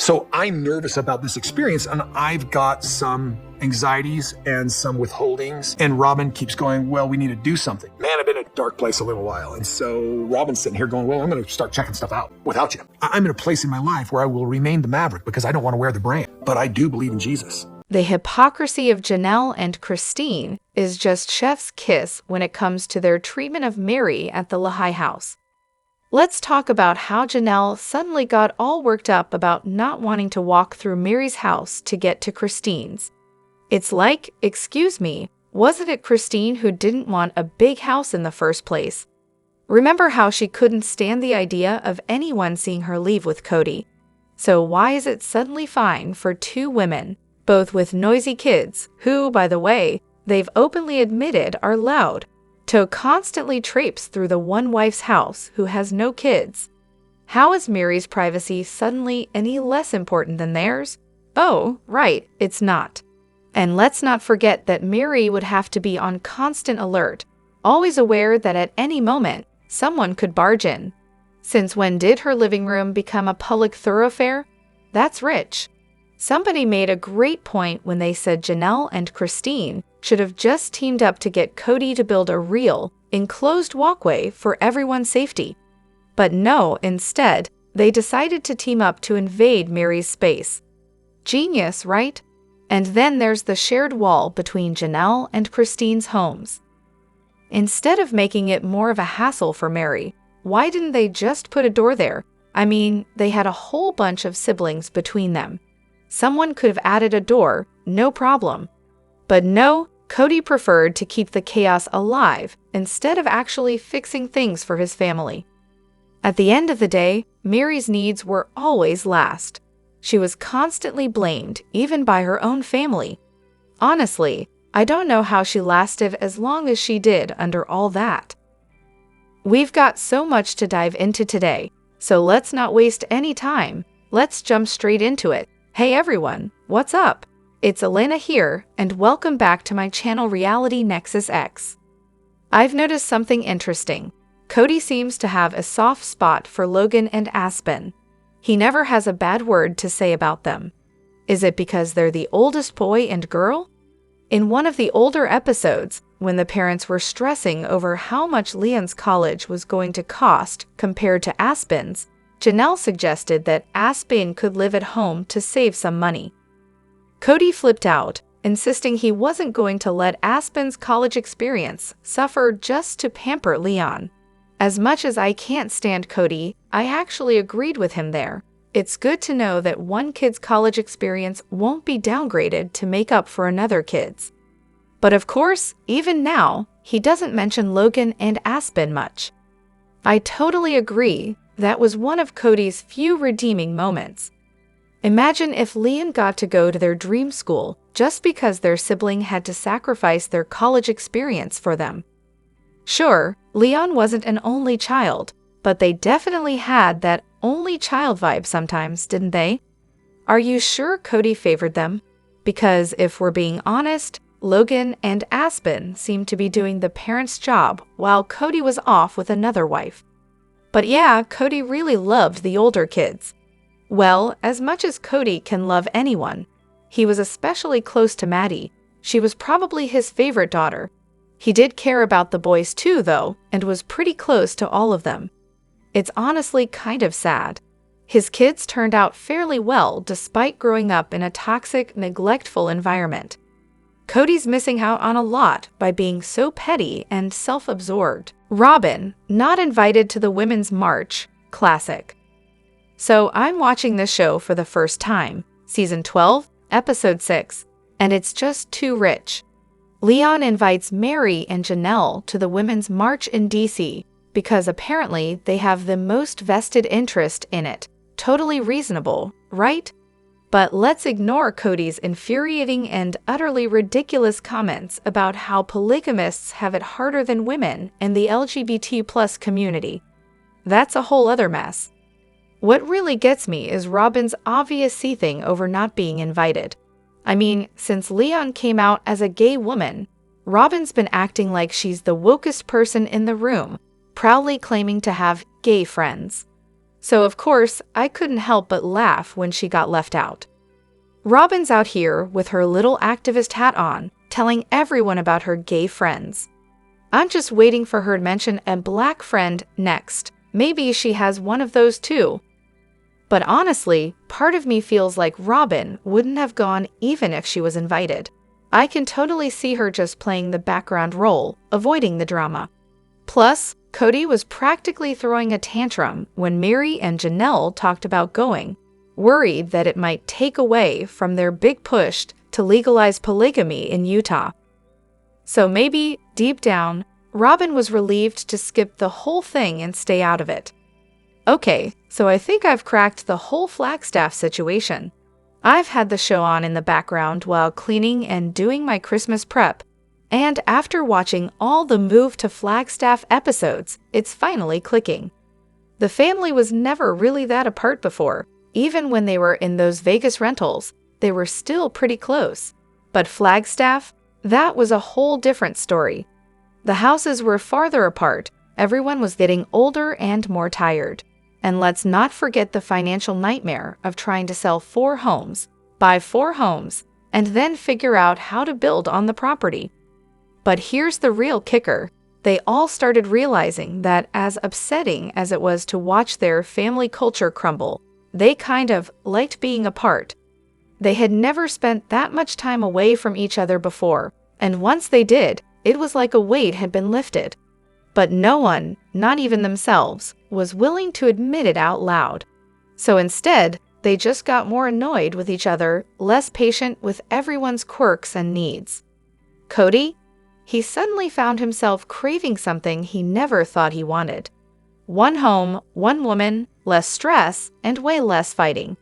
So I'm nervous about this experience, and I've got some anxieties and some withholdings. And Robyn keeps going, well, we need to do something. Man, I've been in a dark place a little while. And so Robyn's sitting here going, well, I'm going to start checking stuff out without you. I'm in a place in my life where I will remain the maverick because I don't want to wear the brand, but I do believe in Jesus. The hypocrisy of Janelle and Christine is just chef's kiss when it comes to their treatment of Meri at the Lehi house. Let's talk about how Janelle suddenly got all worked up about not wanting to walk through Meri's house to get to Christine's. It's like, excuse me, wasn't it Christine who didn't want a big house in the first place? Remember how she couldn't stand the idea of anyone seeing her leave with Kody? So why is it suddenly fine for two women, both with noisy kids, who, by the way, they've openly admitted are loud, to constantly traipse through the one wife's house who has no kids? How is Meri's privacy suddenly any less important than theirs? Oh, right, it's not. And let's not forget that Meri would have to be on constant alert, always aware that at any moment, someone could barge in. Since when did her living room become a public thoroughfare? That's rich. Somebody made a great point when they said Janelle and Christine should have just teamed up to get Kody to build a real, enclosed walkway for everyone's safety. But no, instead, they decided to team up to invade Meri's space. Genius, right? And then there's the shared wall between Janelle and Christine's homes. Instead of making it more of a hassle for Meri, why didn't they just put a door there? I mean, they had a whole bunch of siblings between them. Someone could have added a door, no problem. But no, Kody preferred to keep the chaos alive instead of actually fixing things for his family. At the end of the day, Meri's needs were always last. She was constantly blamed, even by her own family. Honestly, I don't know how she lasted as long as she did under all that. We've got so much to dive into today, so let's not waste any time. Let's jump straight into it. Hey everyone, what's up? It's Elena here, and welcome back to my channel Reality Nexus X. I've noticed something interesting. Kody seems to have a soft spot for Logan and Aspen. He never has a bad word to say about them. Is it because they're the oldest boy and girl? In one of the older episodes, when the parents were stressing over how much Leon's college was going to cost compared to Aspen's, Janelle suggested that Aspen could live at home to save some money. Kody flipped out, insisting he wasn't going to let Aspen's college experience suffer just to pamper Leon. As much as I can't stand Kody, I actually agreed with him there. It's good to know that one kid's college experience won't be downgraded to make up for another kid's. But of course, even now, he doesn't mention Logan and Aspen much. I totally agree. That was one of Kody's few redeeming moments. Imagine if Leon got to go to their dream school just because their sibling had to sacrifice their college experience for them. Sure, Leon wasn't an only child, but they definitely had that only child vibe sometimes, didn't they? Are you sure Kody favored them? Because if we're being honest, Logan and Aspen seemed to be doing the parents' job while Kody was off with another wife. But yeah, Kody really loved the older kids. Well, as much as Kody can love anyone, he was especially close to Maddie. She was probably his favorite daughter. He did care about the boys too, though, and was pretty close to all of them. It's honestly kind of sad. His kids turned out fairly well despite growing up in a toxic, neglectful environment. Kody's missing out on a lot by being so petty and self-absorbed. Robyn, not invited to the Women's March, classic. So I'm watching this show for the first time, Season 12, Episode 6, and it's just too rich. Leon invites Meri and Janelle to the Women's March in DC because apparently they have the most vested interest in it. Totally reasonable, right? But let's ignore Kody's infuriating and utterly ridiculous comments about how polygamists have it harder than women in the LGBT+ community. That's a whole other mess. What really gets me is Robyn's obvious seething over not being invited. I mean, since Leon came out as a gay woman, Robyn's been acting like she's the wokest person in the room, proudly claiming to have gay friends. So of course, I couldn't help but laugh when she got left out. Robyn's out here with her little activist hat on, telling everyone about her gay friends. I'm just waiting for her to mention a black friend next. Maybe she has one of those too. But honestly, part of me feels like Robyn wouldn't have gone even if she was invited. I can totally see her just playing the background role, avoiding the drama. Plus, Kody was practically throwing a tantrum when Meri&Janelle talked about going, worried that it might take away from their big push to legalize polygamy in Utah. So maybe, deep down, Robyn was relieved to skip the whole thing and stay out of it. Okay, so I think I've cracked the whole Flagstaff situation. I've had the show on in the background while cleaning and doing my Christmas prep, and after watching all the Move to Flagstaff episodes, it's finally clicking. The family was never really that apart before. Even when they were in those Vegas rentals, they were still pretty close. But Flagstaff? That was a whole different story. The houses were farther apart, everyone was getting older and more tired. And let's not forget the financial nightmare of trying to sell 4 homes, buy 4 homes, and then figure out how to build on the property. But here's the real kicker. They all started realizing that as upsetting as it was to watch their family culture crumble, they kind of liked being apart. They had never spent that much time away from each other before, and once they did, it was like a weight had been lifted. But no one, not even themselves, was willing to admit it out loud. So instead, they just got more annoyed with each other, less patient with everyone's quirks and needs. Kody? He suddenly found himself craving something he never thought he wanted. 1 home, 1 woman, less stress, and way less fighting.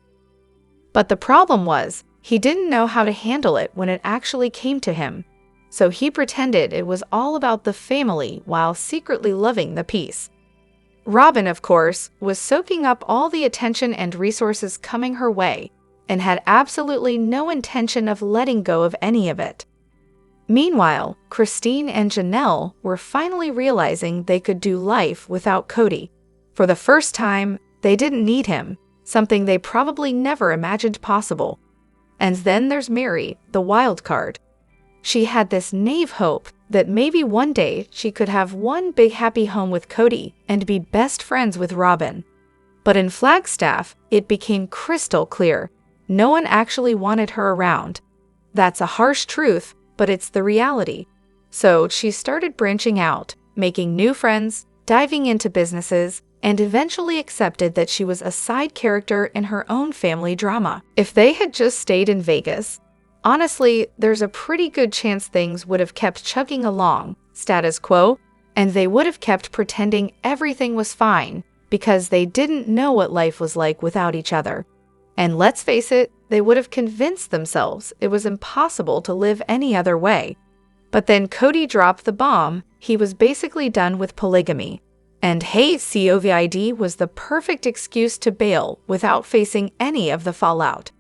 But the problem was, he didn't know how to handle it when it actually came to him. So he pretended it was all about the family while secretly loving the peace. Robyn, of course, was soaking up all the attention and resources coming her way, and had absolutely no intention of letting go of any of it. Meanwhile, Christine and Janelle were finally realizing they could do life without Kody. For the first time, they didn't need him, something they probably never imagined possible. And then there's Meri, the wild card. She had this naive hope that maybe one day she could have one big happy home with Kody and be best friends with Robyn. But in Flagstaff, it became crystal clear. No one actually wanted her around. That's a harsh truth, but it's the reality. So she started branching out, making new friends, diving into businesses, and eventually accepted that she was a side character in her own family drama. If they had just stayed in Vegas, honestly, there's a pretty good chance things would have kept chugging along, status quo, and they would have kept pretending everything was fine because they didn't know what life was like without each other. And let's face it, they would have convinced themselves it was impossible to live any other way. But then Kody dropped the bomb. He was basically done with polygamy. And hey, COVID was the perfect excuse to bail without facing any of the fallout.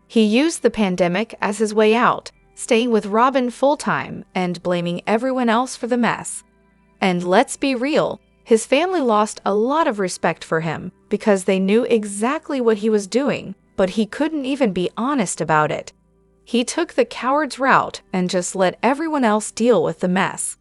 He used the pandemic as his way out, staying with Robyn full-time and blaming everyone else for the mess. And let's be real, his family lost a lot of respect for him because they knew exactly what he was doing, but he couldn't even be honest about it. He took the coward's route and just let everyone else deal with the mess.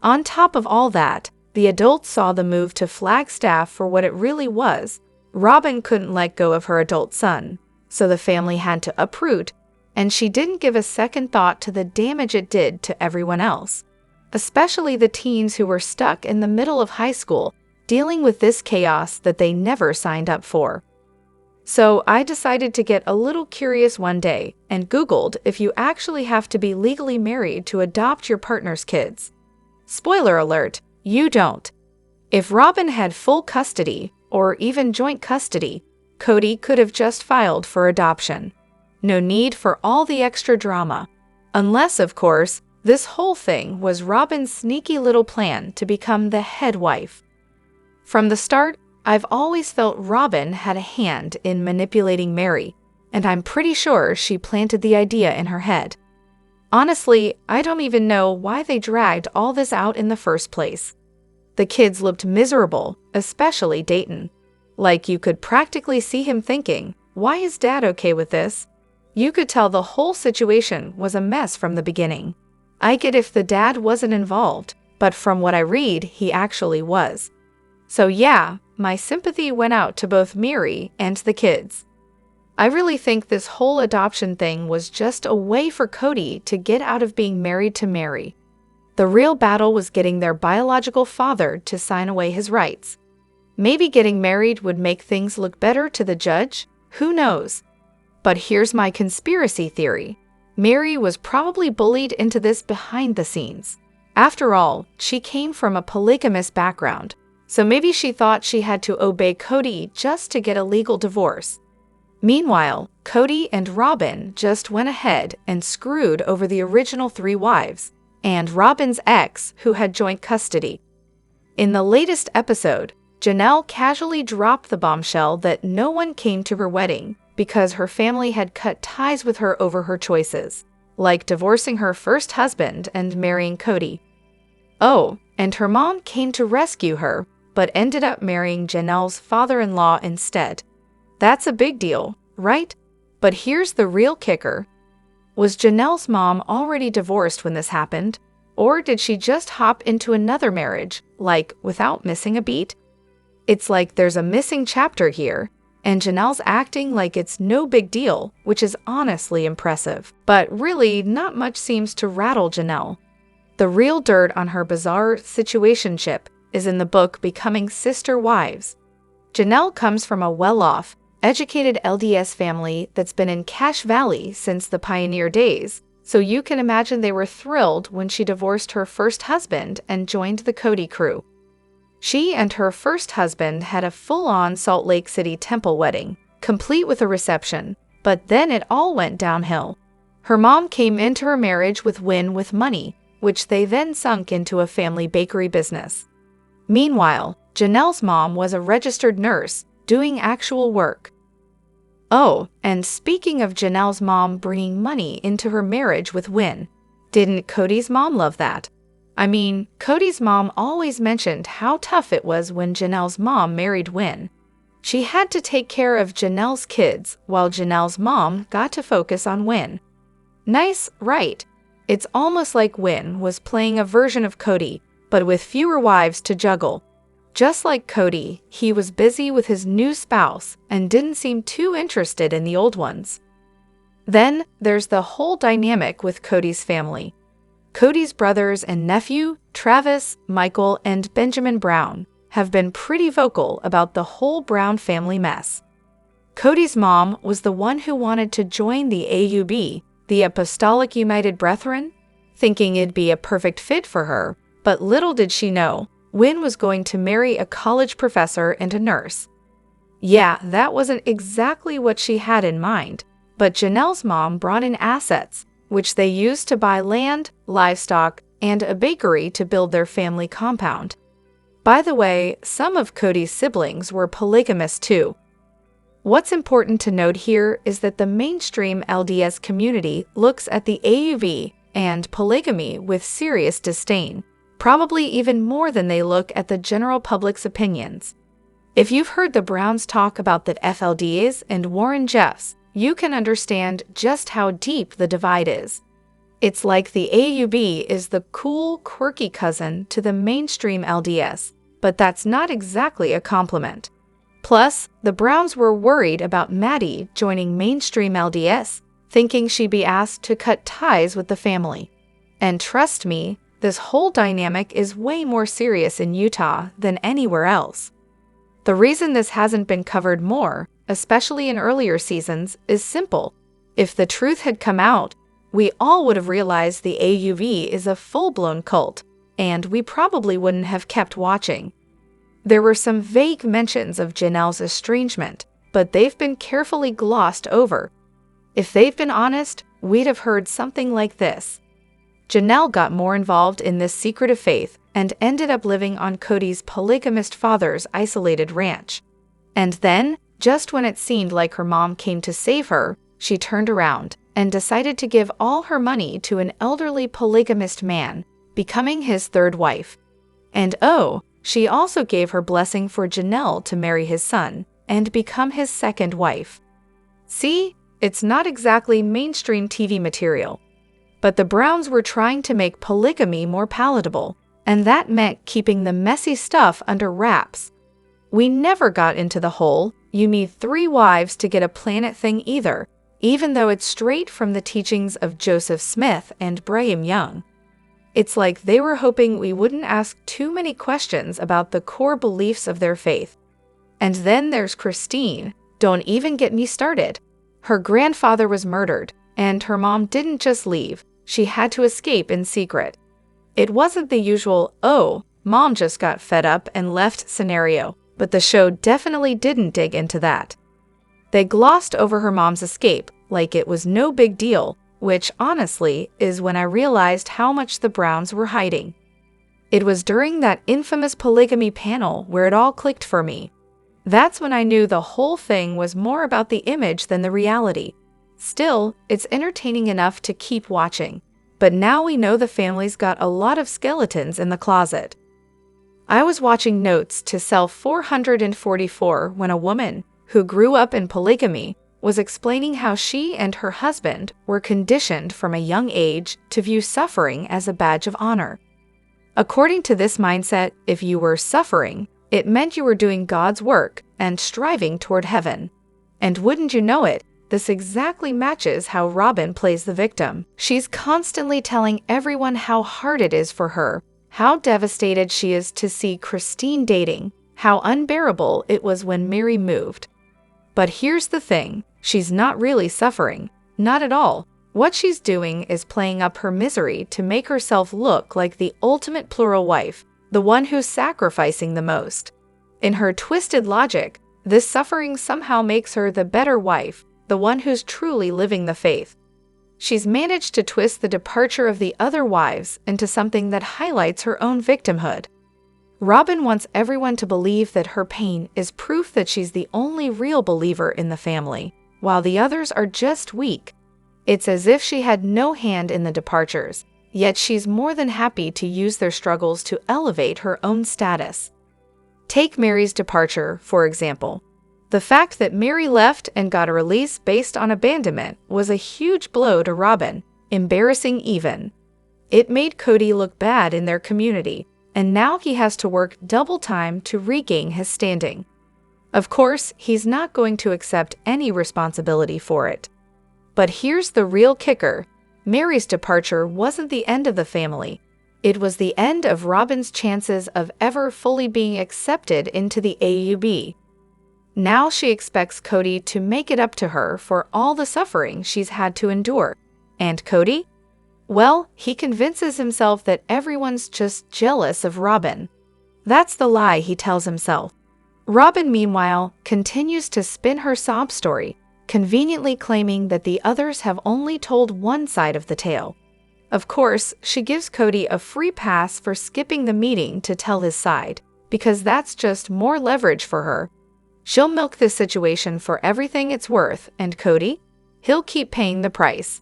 On top of all that, the adults saw the move to Flagstaff for what it really was. Robyn couldn't let go of her adult son, so the family had to uproot, and she didn't give a second thought to the damage it did to everyone else, especially the teens who were stuck in the middle of high school, dealing with this chaos that they never signed up for. So I decided to get a little curious one day and Googled if you actually have to be legally married to adopt your partner's kids. Spoiler alert, you don't. If Robyn had full custody, or even joint custody, Kody could have just filed for adoption. No need for all the extra drama. Unless, of course, this whole thing was Robyn's sneaky little plan to become the head wife. From the start, I've always felt Robyn had a hand in manipulating Meri, and I'm pretty sure she planted the idea in her head. Honestly, I don't even know why they dragged all this out in the first place. The kids looked miserable, especially Dayton. Like you could practically see him thinking, "Why is Dad okay with this?" You could tell the whole situation was a mess from the beginning. I get if the dad wasn't involved, but from what I read, he actually was. So yeah, my sympathy went out to both Meri and the kids. I really think this whole adoption thing was just a way for Kody to get out of being married to Meri. The real battle was getting their biological father to sign away his rights. Maybe getting married would make things look better to the judge? Who knows? But here's my conspiracy theory. Meri was probably bullied into this behind the scenes. After all, she came from a polygamous background, so maybe she thought she had to obey Kody just to get a legal divorce. Meanwhile, Kody and Robyn just went ahead and screwed over the original 3 wives, and Robyn's ex who had joint custody. In the latest episode, Janelle casually dropped the bombshell that no one came to her wedding because her family had cut ties with her over her choices, like divorcing her first husband and marrying Kody. Oh, and her mom came to rescue her, but ended up marrying Janelle's father-in-law instead. That's a big deal, right? But here's the real kicker. Was Janelle's mom already divorced when this happened? Or did she just hop into another marriage, like without missing a beat? It's like there's a missing chapter here, and Janelle's acting like it's no big deal, which is honestly impressive. But really, not much seems to rattle Janelle. The real dirt on her bizarre situationship is in the book Becoming Sister Wives. Janelle comes from a well-off, educated LDS family that's been in Cache Valley since the pioneer days, so you can imagine they were thrilled when she divorced her first husband and joined the Kody crew. She and her first husband had a full-on Salt Lake City temple wedding, complete with a reception, but then it all went downhill. Her mom came into her marriage with Win with money, which they then sunk into a family bakery business. Meanwhile, Janelle's mom was a registered nurse, doing actual work. Oh, and speaking of Janelle's mom bringing money into her marriage with Win, didn't Kody's mom love that? I mean, Kody's mom always mentioned how tough it was when Janelle's mom married Win. She had to take care of Janelle's kids while Janelle's mom got to focus on Win. Nice, right? It's almost like Win was playing a version of Kody, but with fewer wives to juggle. Just like Kody, he was busy with his new spouse and didn't seem too interested in the old ones. Then there's the whole dynamic with Kody's family. Kody's brothers and nephew, Travis, Michael, and Benjamin Brown, have been pretty vocal about the whole Brown family mess. Kody's mom was the one who wanted to join the AUB, the Apostolic United Brethren, thinking it'd be a perfect fit for her, but little did she know, Win was going to marry a college professor and a nurse. Yeah, that wasn't exactly what she had in mind, but Janelle's mom brought in assets, which they used to buy land, livestock, and a bakery to build their family compound. By the way, some of Kody's siblings were polygamous too. What's important to note here is that the mainstream LDS community looks at the AUB and polygamy with serious disdain, probably even more than they look at the general public's opinions. If you've heard the Browns talk about the FLDs and Warren Jeffs, you can understand just how deep the divide is. It's like the AUB is the cool, quirky cousin to the mainstream LDS, but that's not exactly a compliment. Plus, the Browns were worried about Maddie joining mainstream LDS, thinking she'd be asked to cut ties with the family. And trust me, this whole dynamic is way more serious in Utah than anywhere else. The reason this hasn't been covered more, especially in earlier seasons, is simple. If the truth had come out, we all would have realized the AUV is a full-blown cult, and we probably wouldn't have kept watching. There were some vague mentions of Janelle's estrangement, but they've been carefully glossed over. If they've been honest, we'd have heard something like this. Janelle got more involved in this secret of faith and ended up living on Kody's polygamist father's isolated ranch. And then, just when it seemed like her mom came to save her, she turned around and decided to give all her money to an elderly polygamist man, becoming his third wife. And oh, she also gave her blessing for Janelle to marry his son and become his second wife. See, it's not exactly mainstream TV material. But the Browns were trying to make polygamy more palatable, and that meant keeping the messy stuff under wraps. We never got into the whole, you need 3 wives to get a planet thing either, even though it's straight from the teachings of Joseph Smith and Brigham Young. It's like they were hoping we wouldn't ask too many questions about the core beliefs of their faith. And then there's Christine. Don't even get me started. Her grandfather was murdered, and her mom didn't just leave, she had to escape in secret. It wasn't the usual, oh, mom just got fed up and left scenario, but the show definitely didn't dig into that. They glossed over her mom's escape like it was no big deal, which honestly is when I realized how much the Browns were hiding. It was during that infamous polygamy panel where it all clicked for me. That's when I knew the whole thing was more about the image than the reality. Still, it's entertaining enough to keep watching, but now we know the family's got a lot of skeletons in the closet. I was watching Notes to Self 444 when a woman, who grew up in polygamy, was explaining how she and her husband were conditioned from a young age to view suffering as a badge of honor. According to this mindset, if you were suffering, it meant you were doing God's work and striving toward heaven. And wouldn't you know it, this exactly matches how Robyn plays the victim. She's constantly telling everyone how hard it is for her, how devastated she is to see Christine dating, how unbearable it was when Meri moved. But here's the thing, she's not really suffering, not at all. What she's doing is playing up her misery to make herself look like the ultimate plural wife, the one who's sacrificing the most. In her twisted logic, this suffering somehow makes her the better wife, the one who's truly living the faith. She's managed to twist the departure of the other wives into something that highlights her own victimhood. Robyn wants everyone to believe that her pain is proof that she's the only real believer in the family, while the others are just weak. It's as if she had no hand in the departures, yet she's more than happy to use their struggles to elevate her own status. Take Meri's departure, for example. The fact that Meri left and got a release based on abandonment was a huge blow to Robyn, embarrassing even. It made Kody look bad in their community, and now he has to work double time to regain his standing. Of course, he's not going to accept any responsibility for it. But here's the real kicker. Meri's departure wasn't the end of the family. It was the end of Robyn's chances of ever fully being accepted into the AUB. Now she expects Kody to make it up to her for all the suffering she's had to endure. And Kody? Well, he convinces himself that everyone's just jealous of Robyn. That's the lie he tells himself. Robyn, meanwhile, continues to spin her sob story, conveniently claiming that the others have only told one side of the tale. Of course, she gives Kody a free pass for skipping the meeting to tell his side, because that's just more leverage for her. She'll milk this situation for everything it's worth, and Kody? He'll keep paying the price.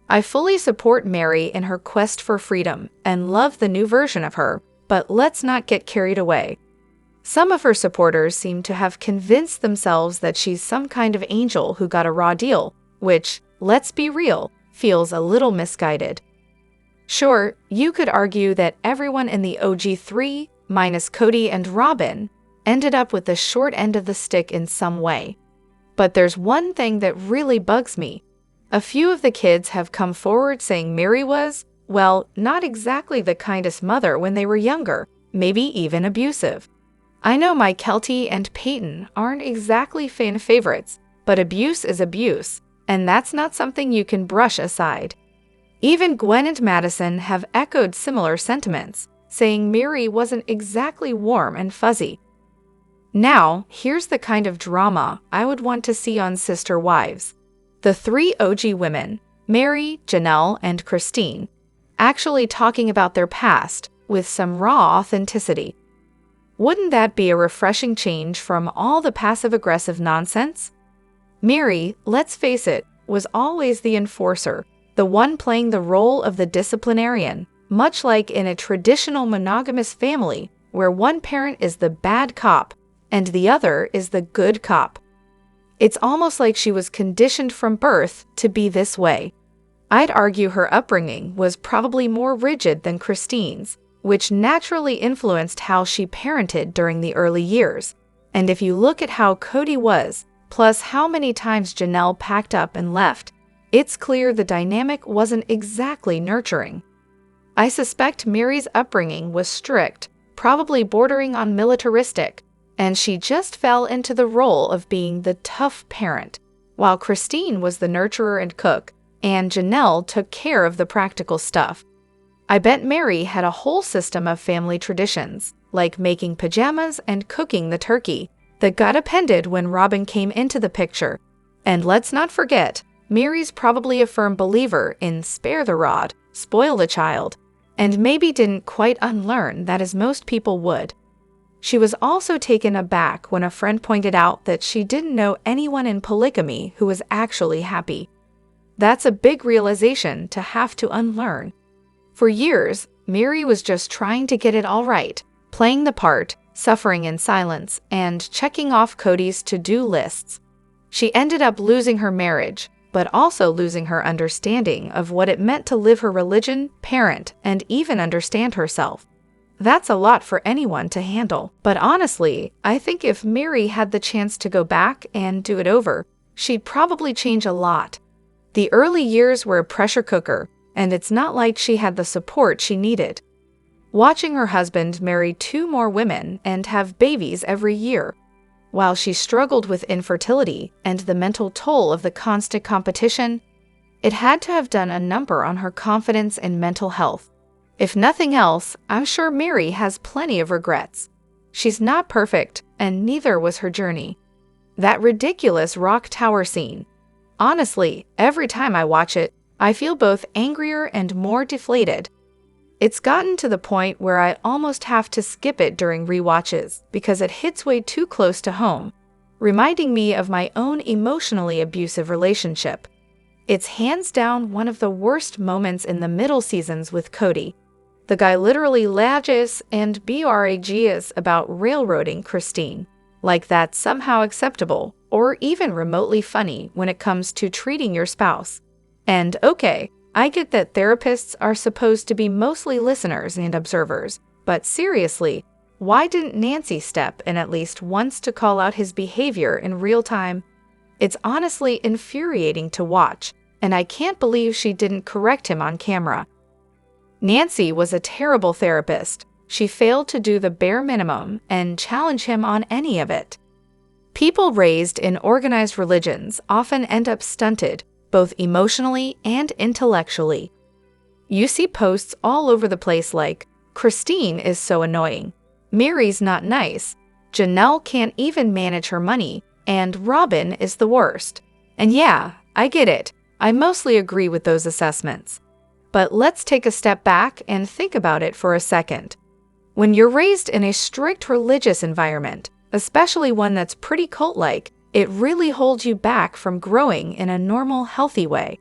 I fully support Meri in her quest for freedom and love the new version of her, but let's not get carried away. Some of her supporters seem to have convinced themselves that she's some kind of angel who got a raw deal, which, let's be real, feels a little misguided. Sure, you could argue that everyone in the OG3, minus Kody and Robyn, ended up with the short end of the stick in some way. But there's one thing that really bugs me. A few of the kids have come forward saying Meri was, well, not exactly the kindest mother when they were younger, maybe even abusive. I know my Kelty and Peyton aren't exactly fan favorites, but abuse is abuse, and that's not something you can brush aside. Even Gwen and Madison have echoed similar sentiments, saying Meri wasn't exactly warm and fuzzy. Now, here's the kind of drama I would want to see on Sister Wives. The 3 OG women, Meri, Janelle, and Christine, actually talking about their past with some raw authenticity. Wouldn't that be a refreshing change from all the passive-aggressive nonsense? Meri, let's face it, was always the enforcer, the one playing the role of the disciplinarian, much like in a traditional monogamous family where one parent is the bad cop and the other is the good cop. It's almost like she was conditioned from birth to be this way. I'd argue her upbringing was probably more rigid than Christine's, which naturally influenced how she parented during the early years. And if you look at how Kody was, plus how many times Janelle packed up and left, it's clear the dynamic wasn't exactly nurturing. I suspect Meri's upbringing was strict, probably bordering on militaristic, and she just fell into the role of being the tough parent, while Christine was the nurturer and cook, and Janelle took care of the practical stuff. I bet Meri had a whole system of family traditions, like making pajamas and cooking the turkey, that got appended when Robyn came into the picture. And let's not forget, Meri's probably a firm believer in spare the rod, spoil the child, and maybe didn't quite unlearn that as most people would. She was also taken aback when a friend pointed out that she didn't know anyone in polygamy who was actually happy. That's a big realization to have to unlearn. For years, Meri was just trying to get it all right, playing the part, suffering in silence, and checking off Kody's to-do lists. She ended up losing her marriage, but also losing her understanding of what it meant to live her religion, parent, and even understand herself. That's a lot for anyone to handle, but honestly, I think if Meri had the chance to go back and do it over, she'd probably change a lot. The early years were a pressure cooker, and it's not like she had the support she needed. Watching her husband marry 2 more women and have babies every year, while she struggled with infertility and the mental toll of the constant competition, it had to have done a number on her confidence and mental health. If nothing else, I'm sure Meri has plenty of regrets. She's not perfect, and neither was her journey. That ridiculous rock tower scene. Honestly, every time I watch it, I feel both angrier and more deflated. It's gotten to the point where I almost have to skip it during rewatches because it hits way too close to home, reminding me of my own emotionally abusive relationship. It's hands down one of the worst moments in the middle seasons with Kody. The guy literally lages and brags about railroading Christine, like that's somehow acceptable or even remotely funny when it comes to treating your spouse. And okay, I get that therapists are supposed to be mostly listeners and observers, but seriously, why didn't Nancy step in at least once to call out his behavior in real time? It's honestly infuriating to watch, and I can't believe she didn't correct him on camera. Nancy was a terrible therapist. She failed to do the bare minimum and challenge him on any of it. People raised in organized religions often end up stunted, both emotionally and intellectually. You see posts all over the place like, Christine is so annoying, Meri's not nice, Janelle can't even manage her money, and Robyn is the worst. And yeah, I get it. I mostly agree with those assessments. But let's take a step back and think about it for a second. When you're raised in a strict religious environment, especially one that's pretty cult-like, it really holds you back from growing in a normal, healthy way.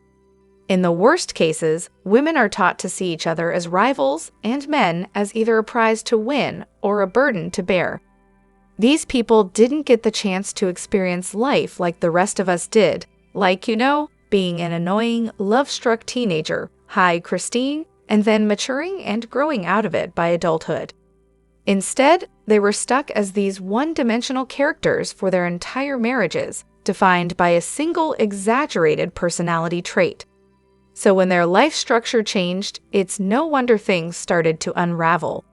In the worst cases, women are taught to see each other as rivals and men as either a prize to win or a burden to bear. These people didn't get the chance to experience life like the rest of us did, like, being an annoying, love-struck teenager, hi Christine, and then maturing and growing out of it by adulthood. Instead, they were stuck as these one-dimensional characters for their entire marriages, defined by a single exaggerated personality trait. So when their life structure changed, it's no wonder things started to unravel.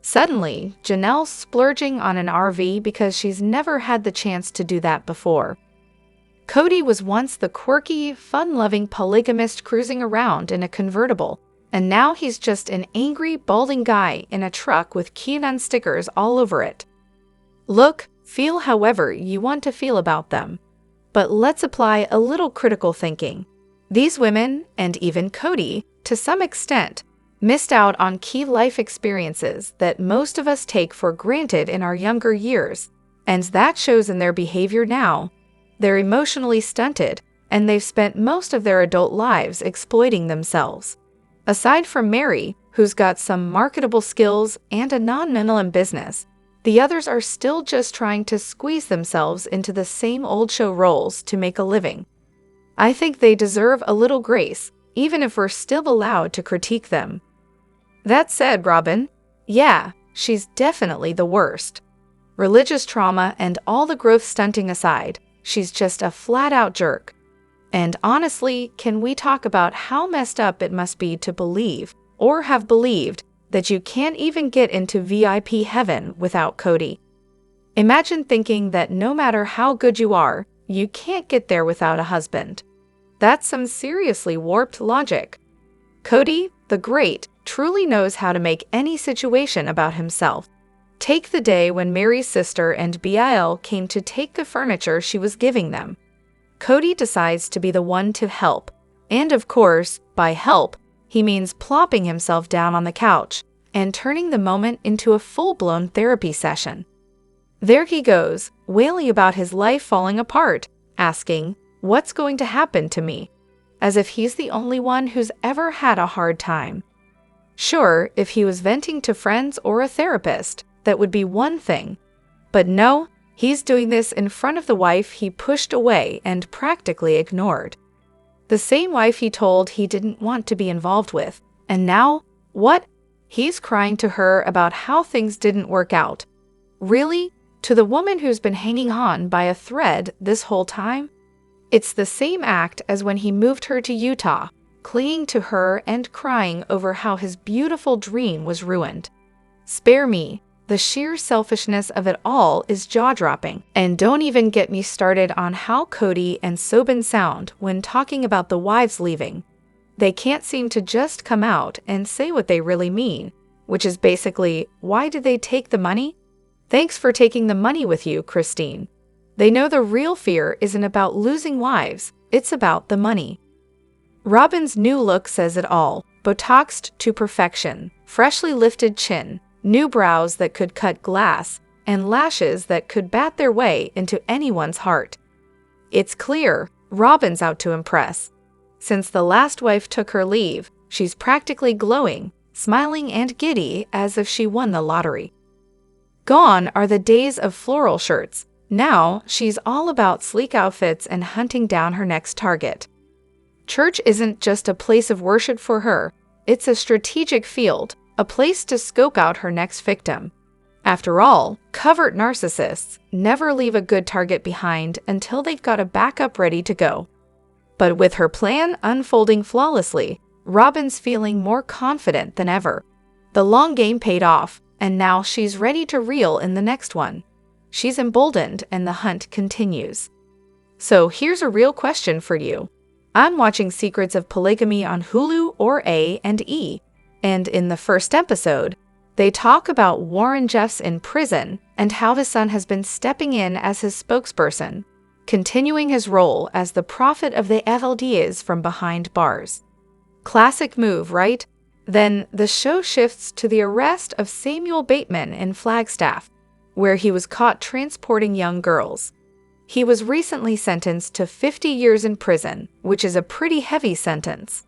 Suddenly, Janelle's splurging on an RV because she's never had the chance to do that before. Kody was once the quirky, fun-loving polygamist cruising around in a convertible, and now he's just an angry, balding guy in a truck with QAnon stickers all over it. Look, feel however you want to feel about them. But let's apply a little critical thinking. These women, and even Kody, to some extent, missed out on key life experiences that most of us take for granted in our younger years, and that shows in their behavior now. They're emotionally stunted, and they've spent most of their adult lives exploiting themselves. Aside from Meri, who's got some marketable skills and a non-minimum business. The others are still just trying to squeeze themselves into the same old show roles to make a living. I think they deserve a little grace, even if we're still allowed to critique them. That said, Robyn, yeah, she's definitely the worst. Religious trauma and all the growth stunting aside, she's just a flat-out jerk. And honestly, can we talk about how messed up it must be to believe, or have believed, that you can't even get into VIP heaven without Kody? Imagine thinking that no matter how good you are, you can't get there without a husband. That's some seriously warped logic. Kody, the Great, truly knows how to make any situation about himself. Take the day when Meri's sister and Bil came to take the furniture she was giving them. Kody decides to be the one to help. And of course, by help, he means plopping himself down on the couch and turning the moment into a full-blown therapy session. There he goes, wailing about his life falling apart, asking, "What's going to happen to me?" As if he's the only one who's ever had a hard time. Sure, if he was venting to friends or a therapist, that would be one thing. But no, he's doing this in front of the wife he pushed away and practically ignored. The same wife he told he didn't want to be involved with. And now, what? He's crying to her about how things didn't work out. Really? To the woman who's been hanging on by a thread this whole time? It's the same act as when he moved her to Utah, clinging to her and crying over how his beautiful dream was ruined. Spare me. The sheer selfishness of it all is jaw-dropping. And don't even get me started on how Kody and Robyn sound when talking about the wives leaving. They can't seem to just come out and say what they really mean, which is basically, why did they take the money? Thanks for taking the money with you, Christine. They know the real fear isn't about losing wives, it's about the money. Robyn's new look says it all. Botoxed to perfection, freshly lifted chin, new brows that could cut glass, and lashes that could bat their way into anyone's heart. It's clear, Robyn's out to impress. Since the last wife took her leave, she's practically glowing, smiling and giddy as if she won the lottery. Gone are the days of floral shirts. Now, she's all about sleek outfits and hunting down her next target. Church isn't just a place of worship for her, it's a strategic field, a place to scope out her next victim. After all, covert narcissists never leave a good target behind until they've got a backup ready to go. But with her plan unfolding flawlessly, Robyn's feeling more confident than ever. The long game paid off, and now she's ready to reel in the next one. She's emboldened and the hunt continues. So here's a real question for you. I'm watching Secrets of Polygamy on Hulu or A&E, and in the first episode, they talk about Warren Jeffs in prison and how his son has been stepping in as his spokesperson, continuing his role as the prophet of the evil from behind bars. Classic move, right? Then the show shifts to the arrest of Samuel Bateman in Flagstaff, where he was caught transporting young girls. He was recently sentenced to 50 years in prison, which is a pretty heavy sentence.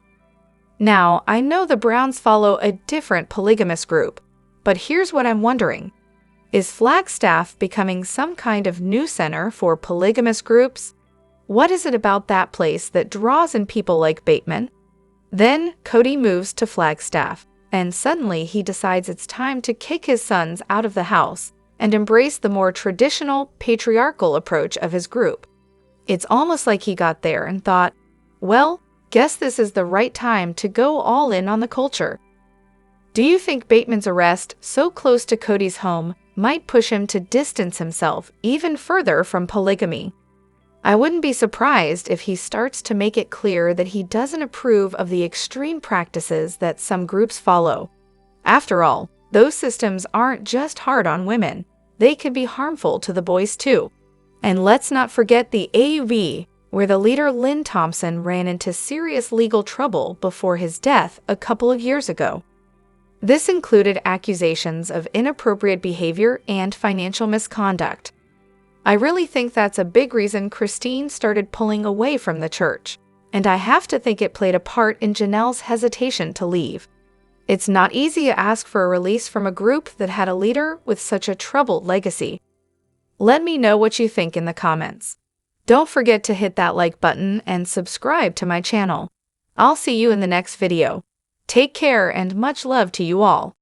Now, I know the Browns follow a different polygamous group, but here's what I'm wondering. Is Flagstaff becoming some kind of new center for polygamous groups? What is it about that place that draws in people like Bateman? Then Kody moves to Flagstaff, and suddenly he decides it's time to kick his sons out of the house and embrace the more traditional, patriarchal approach of his group. It's almost like he got there and thought, well, guess this is the right time to go all in on the culture. Do you think Bateman's arrest so close to Kody's home might push him to distance himself even further from polygamy? I wouldn't be surprised if he starts to make it clear that he doesn't approve of the extreme practices that some groups follow. After all, those systems aren't just hard on women. They could be harmful to the boys too. And let's not forget the AUV, where the leader Lynn Thompson ran into serious legal trouble before his death a couple of years ago. This included accusations of inappropriate behavior and financial misconduct. I really think that's a big reason Christine started pulling away from the church, and I have to think it played a part in Janelle's hesitation to leave. It's not easy to ask for a release from a group that had a leader with such a troubled legacy. Let me know what you think in the comments. Don't forget to hit that like button and subscribe to my channel. I'll see you in the next video. Take care and much love to you all.